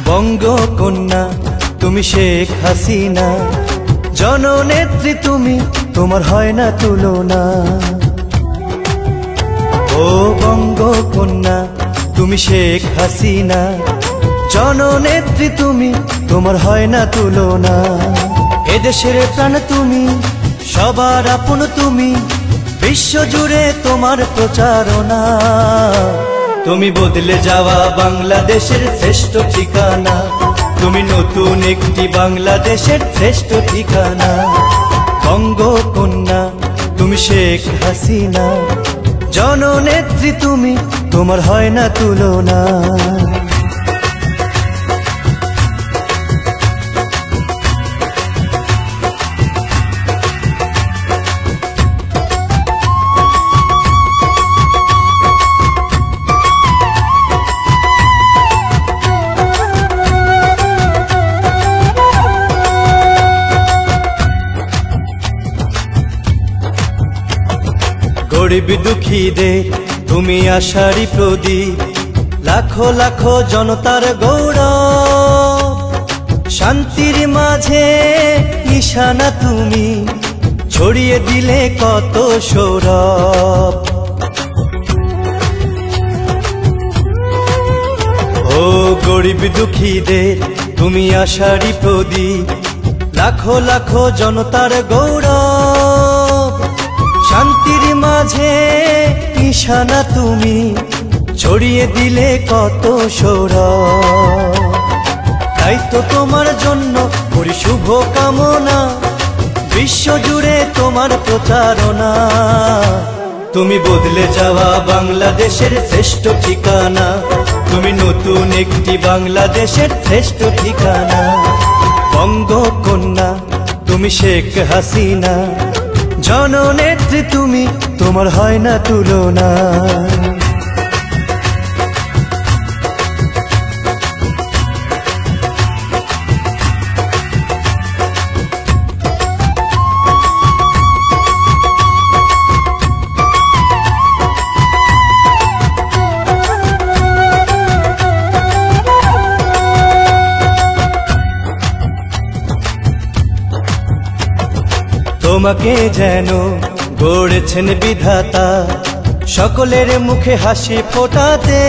বঙ্গকন্যা তুমি শেখ হাসিনা, জননেত্রী তুমি, তোমার হয় না তুলনা। ও বঙ্গকন্যা তুমি শেখ হাসিনা, জননেত্রী তুমি, তোমার হয় না তুলনা। এদেশের প্রাণ তুমি, সবার আপন তুমি, বিশ্বজুড়ে তোমার প্রচারণা। তুমি বদলে যাওয়া বাংলাদেশের শ্রেষ্ঠ ঠিকানা, তুমি নতুন একটি বাংলাদেশের শ্রেষ্ঠ ঠিকানা। বঙ্গকন্যা তুমি শেখ হাসিনা, জননেত্রী তুমি, তোমার হয় না তুলনা। গরিব দুঃখীদের তুমি আশারি প্রদীপ, লাখো লাখো জনতার গৌরব। শান্তির মাঝে নিশানা তুমি, ছড়িয়ে দিলে কত সৌরভ। ও গরিব দুঃখীদের তুমি আশারি প্রদীপ, লাখো লাখো জনতার গৌরব। শান্তির মাঝে নিশানা তুমি, ছড়িয়ে দিলে কত সৌরভ। তাই তো তোমার জন্য করি শুভ কামনা, বিশ্বজুড়ে তোমার প্রচারণা। তুমি বদলে যাওয়া বাংলাদেশের শ্রেষ্ঠ ঠিকানা, তুমি নতুন একটি বাংলাদেশের শ্রেষ্ঠ ঠিকানা। বঙ্গকন্যা তুমি শেখ হাসিনা, জননেত্রী তুমি, তোমার হয় না তুলনা। তোমাকে যেন গড়েছেন বিধাতা, সকলের মুখে হাসি ফোটাতে।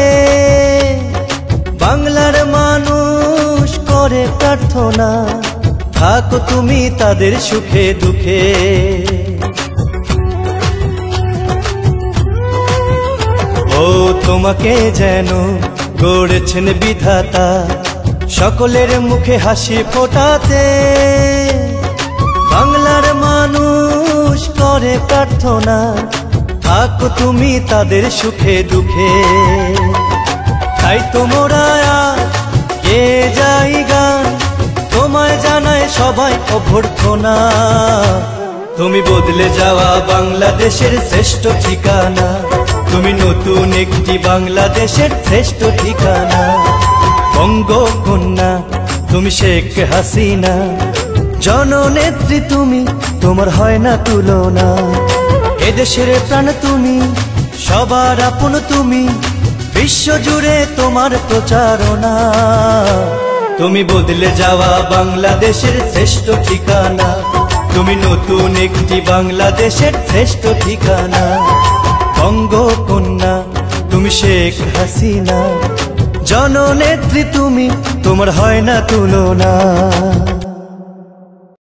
বাংলার মানুষ করে প্রার্থনা, থাকো তুমি তাদের সুখে দুঃখে। ও তোমাকে যেন গড়েছেন বিধাতা, সকলের মুখে হাসি ফোটাতে। বাংলার মানুষ করে প্রার্থনা, থাকো তুমি তাদের সুখে দুঃখে। তাই তোমরা কে যাই গান, তোমায় জানায় সবাই অভ্যর্থনা। তুমি বদলে যাওয়া বাংলাদেশের শ্রেষ্ঠ ঠিকানা, তুমি নতুন একটি বাংলাদেশের শ্রেষ্ঠ ঠিকানা। বঙ্গকন্যা তুমি শেখ হাসিনা, জননেত্রী তুমি, তোমার হয় না তুলনা। এদেশের প্রাণ তুমি, সবার আপন তুমি, বিশ্বজুড়ে তোমার প্রচারণা। তুমি বদলে যাওয়া বাংলাদেশের শ্রেষ্ঠ ঠিকানা, তুমি নতুন একটি বাংলাদেশের শ্রেষ্ঠ ঠিকানা। বঙ্গকন্যা তুমি শেখ হাসিনা, জননেত্রী তুমি, তোমার হয় না তুলনা।